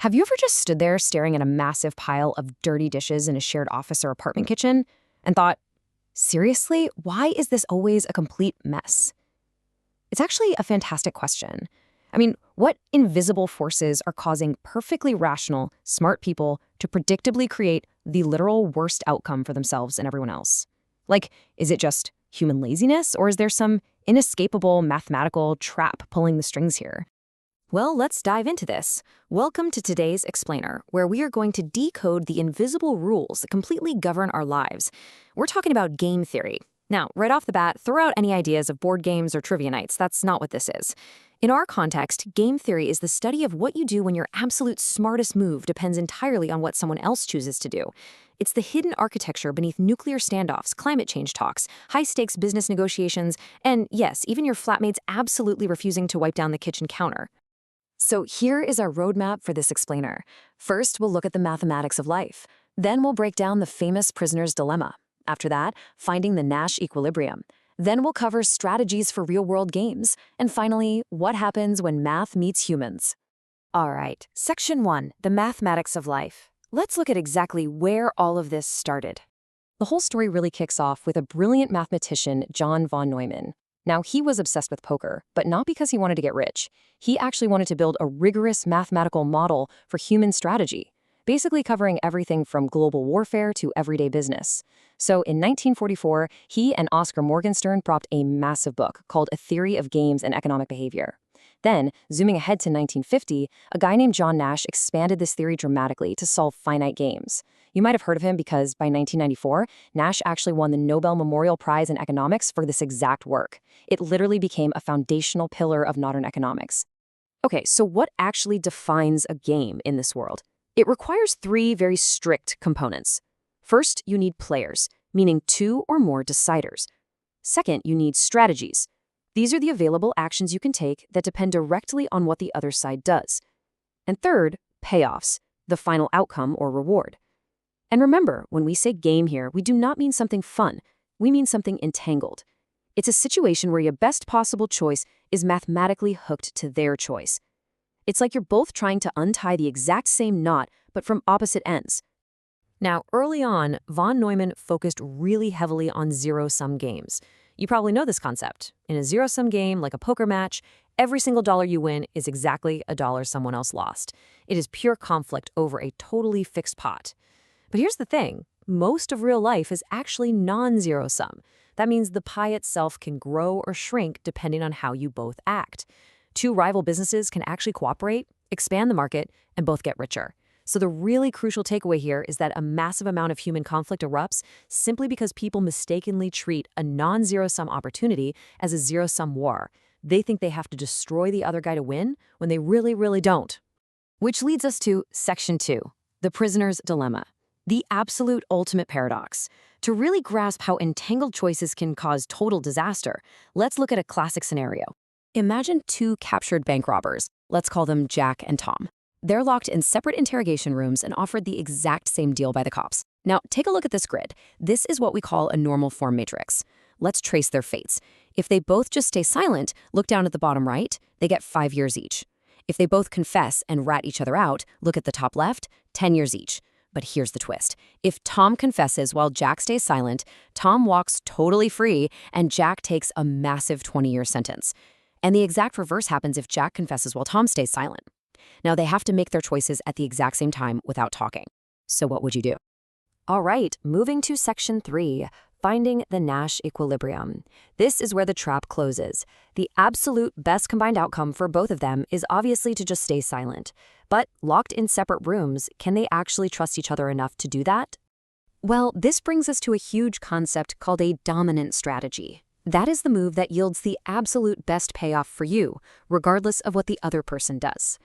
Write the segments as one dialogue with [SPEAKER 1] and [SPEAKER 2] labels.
[SPEAKER 1] Have you ever just stood there staring at a massive pile of dirty dishes in a shared office or apartment kitchen and thought, seriously, why is this always a complete mess? It's actually a fantastic question. I mean, what invisible forces are causing perfectly rational, smart people to predictably create the literal worst outcome for themselves and everyone else? Like, is it just human laziness, or is there some inescapable mathematical trap pulling the strings here? Well, let's dive into this. Welcome to today's Explainer, where we are going to decode the invisible rules that completely govern our lives. We're talking about game theory. Now, right off the bat, throw out any ideas of board games or trivia nights. That's not what this is. In our context, game theory is the study of what you do when your absolute smartest move depends entirely on what someone else chooses to do. It's the hidden architecture beneath nuclear standoffs, climate change talks, high-stakes business negotiations, and yes, even your flatmates absolutely refusing to wipe down the kitchen counter. So here is our roadmap for this explainer. First, we'll look at the mathematics of life. Then we'll break down the famous prisoner's dilemma. After that, finding the Nash equilibrium. Then we'll cover strategies for real-world games. And finally, what happens when math meets humans. All right, Section 1, the mathematics of life. Let's look at exactly where all of this started. The whole story really kicks off with a brilliant mathematician, John von Neumann. Now, he was obsessed with poker, but not because he wanted to get rich. He actually wanted to build a rigorous mathematical model for human strategy, basically covering everything from global warfare to everyday business. So in 1944, he and Oscar Morgenstern dropped a massive book called A Theory of Games and Economic Behavior. Then, zooming ahead to 1950, a guy named John Nash expanded this theory dramatically to solve finite games. You might have heard of him because by 1994, Nash actually won the Nobel Memorial Prize in Economics for this exact work. It literally became a foundational pillar of modern economics. Okay, so what actually defines a game in this world? It requires three very strict components. First, you need players, meaning two or more deciders. Second, you need strategies. These are the available actions you can take that depend directly on what the other side does. And third, payoffs, the final outcome or reward. And remember, when we say game here, we do not mean something fun. We mean something entangled. It's a situation where your best possible choice is mathematically hooked to their choice. It's like you're both trying to untie the exact same knot, but from opposite ends. Now, early on, von Neumann focused really heavily on zero-sum games. You probably know this concept. In a zero-sum game, like a poker match, every single dollar you win is exactly a dollar someone else lost. It is pure conflict over a totally fixed pot. But here's the thing. Most of real life is actually non-zero-sum. That means the pie itself can grow or shrink depending on how you both act. Two rival businesses can actually cooperate, expand the market, and both get richer. So the really crucial takeaway here is that a massive amount of human conflict erupts simply because people mistakenly treat a non-zero-sum opportunity as a zero-sum war. They think they have to destroy the other guy to win when they really, really don't. Which leads us to Section 2, the prisoner's dilemma. The absolute ultimate paradox. To really grasp how entangled choices can cause total disaster, let's look at a classic scenario. Imagine two captured bank robbers. Let's call them Jack and Tom. They're locked in separate interrogation rooms and offered the exact same deal by the cops. Now, take a look at this grid. This is what we call a normal form matrix. Let's trace their fates. If they both just stay silent, look down at the bottom right, they get 5 years each. If they both confess and rat each other out, look at the top left, 10 years each. But here's the twist. If Tom confesses while Jack stays silent, Tom walks totally free and Jack takes a massive 20-year sentence. And the exact reverse happens if Jack confesses while Tom stays silent. Now, they have to make their choices at the exact same time without talking. So what would you do? All right, moving to Section 3, finding the Nash equilibrium. This is where the trap closes. The absolute best combined outcome for both of them is obviously to just stay silent. But locked in separate rooms, can they actually trust each other enough to do that? Well, this brings us to a huge concept called a dominant strategy. That is the move that yields the absolute best payoff for you, regardless of what the other person does.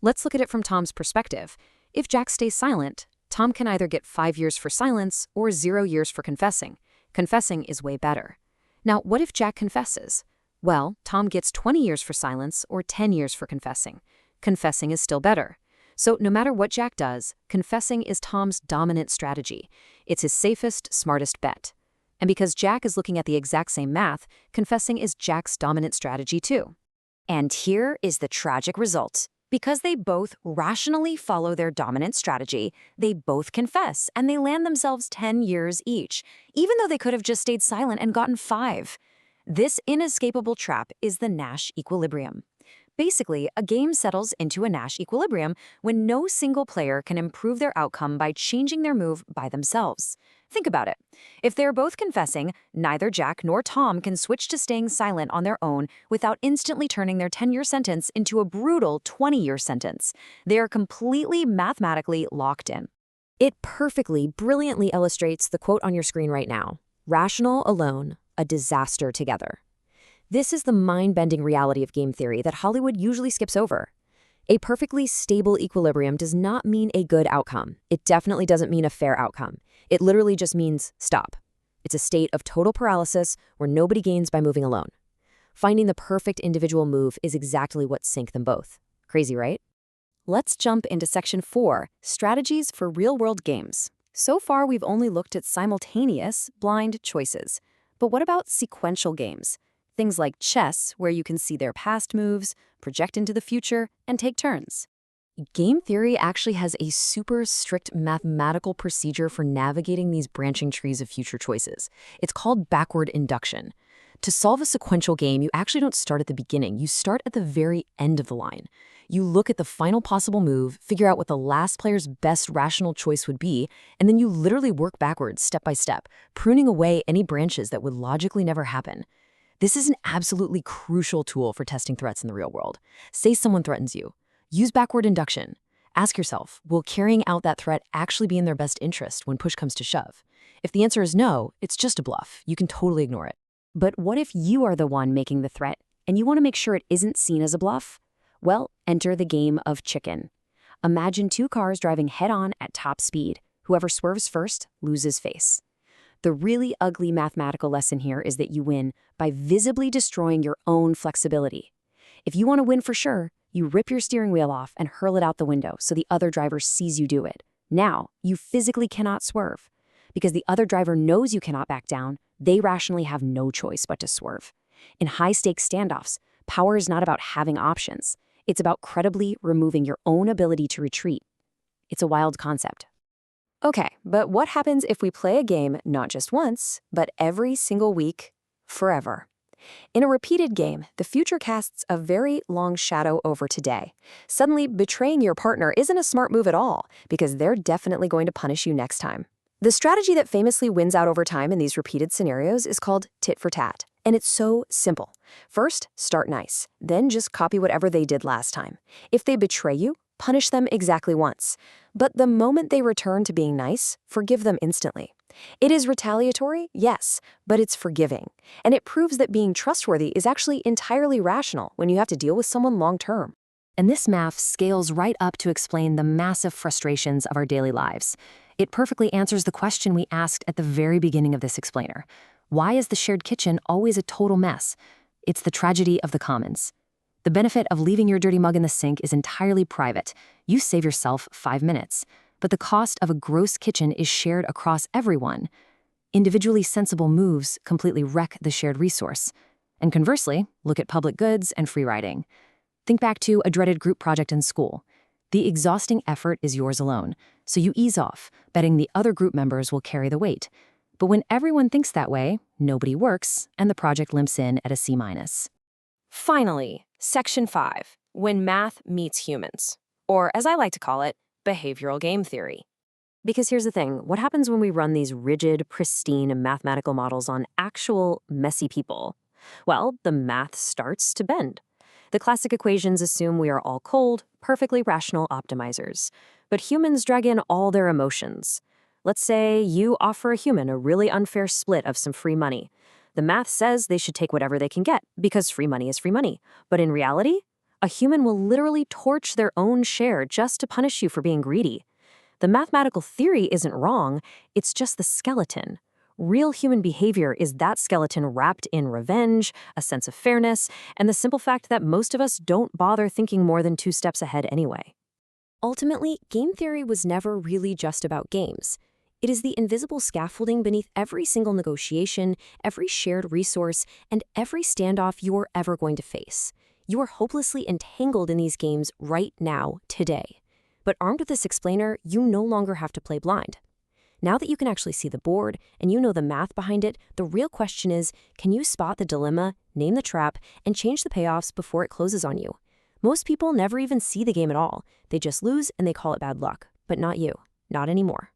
[SPEAKER 1] Let's look at it from Tom's perspective. If Jack stays silent, Tom can either get 5 years for silence or 0 years for confessing. Confessing is way better. Now, what if Jack confesses? Well, Tom gets 20 years for silence or 10 years for confessing. Confessing is still better. So no matter what Jack does, confessing is Tom's dominant strategy. It's his safest, smartest bet. And because Jack is looking at the exact same math, confessing is Jack's dominant strategy too. And here is the tragic result. Because they both rationally follow their dominant strategy, they both confess, and they land themselves 10 years each, even though they could have just stayed silent and gotten 5. This inescapable trap is the Nash equilibrium. Basically, a game settles into a Nash equilibrium when no single player can improve their outcome by changing their move by themselves. Think about it. If they're both confessing, neither Jack nor Tom can switch to staying silent on their own without instantly turning their 10-year sentence into a brutal 20-year sentence. They are completely mathematically locked in. It perfectly, brilliantly illustrates the quote on your screen right now. Rational alone, a disaster together. This is the mind-bending reality of game theory that Hollywood usually skips over. A perfectly stable equilibrium does not mean a good outcome. It definitely doesn't mean a fair outcome. It literally just means stop. It's a state of total paralysis where nobody gains by moving alone. Finding the perfect individual move is exactly what sank them both. Crazy, right? Let's jump into Section 4, Strategies for Real-World Games. So far, we've only looked at simultaneous, blind choices. But what about sequential games? Things like chess, where you can see their past moves, project into the future, and take turns. Game theory actually has a super strict mathematical procedure for navigating these branching trees of future choices. It's called backward induction. To solve a sequential game, you actually don't start at the beginning. You start at the very end of the line. You look at the final possible move, figure out what the last player's best rational choice would be, and then you literally work backwards step by step, pruning away any branches that would logically never happen. This is an absolutely crucial tool for testing threats in the real world. Say someone threatens you. Use backward induction. Ask yourself, will carrying out that threat actually be in their best interest when push comes to shove? If the answer is no, it's just a bluff. You can totally ignore it. But what if you are the one making the threat, and you want to make sure it isn't seen as a bluff? Well, enter the game of chicken. Imagine 2 cars driving head-on at top speed. Whoever swerves first loses face. The really ugly mathematical lesson here is that you win by visibly destroying your own flexibility. If you want to win for sure, you rip your steering wheel off and hurl it out the window so the other driver sees you do it. Now, you physically cannot swerve. Because the other driver knows you cannot back down, they rationally have no choice but to swerve. In high-stakes standoffs, power is not about having options. It's about credibly removing your own ability to retreat. It's a wild concept. Okay, but what happens if we play a game not just once, but every single week, forever? In a repeated game, the future casts a very long shadow over today. Suddenly, betraying your partner isn't a smart move at all, because they're definitely going to punish you next time. The strategy that famously wins out over time in these repeated scenarios is called tit for tat, and it's so simple. First, start nice, then just copy whatever they did last time. If they betray you, punish them exactly once. But the moment they return to being nice, forgive them instantly. It is retaliatory, yes, but it's forgiving. And it proves that being trustworthy is actually entirely rational when you have to deal with someone long-term. And this math scales right up to explain the massive frustrations of our daily lives. It perfectly answers the question we asked at the very beginning of this explainer. Why is the shared kitchen always a total mess? It's the tragedy of the commons. The benefit of leaving your dirty mug in the sink is entirely private. You save yourself 5 minutes. But the cost of a gross kitchen is shared across everyone. Individually sensible moves completely wreck the shared resource. And conversely, look at public goods and free riding. Think back to a dreaded group project in school. The exhausting effort is yours alone, so you ease off, betting the other group members will carry the weight. But when everyone thinks that way, nobody works, and the project limps in at a C-. Finally, Section 5, When Math Meets Humans, or as I like to call it, behavioral game theory. Because here's the thing, what happens when we run these rigid, pristine mathematical models on actual messy people? Well, the math starts to bend. The classic equations assume we are all cold, perfectly rational optimizers. But humans drag in all their emotions. Let's say you offer a human a really unfair split of some free money. The math says they should take whatever they can get, because free money is free money. But in reality, a human will literally torch their own share just to punish you for being greedy. The mathematical theory isn't wrong, it's just the skeleton. Real human behavior is that skeleton wrapped in revenge, a sense of fairness, and the simple fact that most of us don't bother thinking more than 2 steps ahead anyway. Ultimately, game theory was never really just about games. It is the invisible scaffolding beneath every single negotiation, every shared resource, and every standoff you're ever going to face. You are hopelessly entangled in these games right now, today. But armed with this explainer, you no longer have to play blind. Now that you can actually see the board and you know the math behind it, the real question is, can you spot the dilemma, name the trap, and change the payoffs before it closes on you? Most people never even see the game at all. They just lose and they call it bad luck. But not you. Not anymore.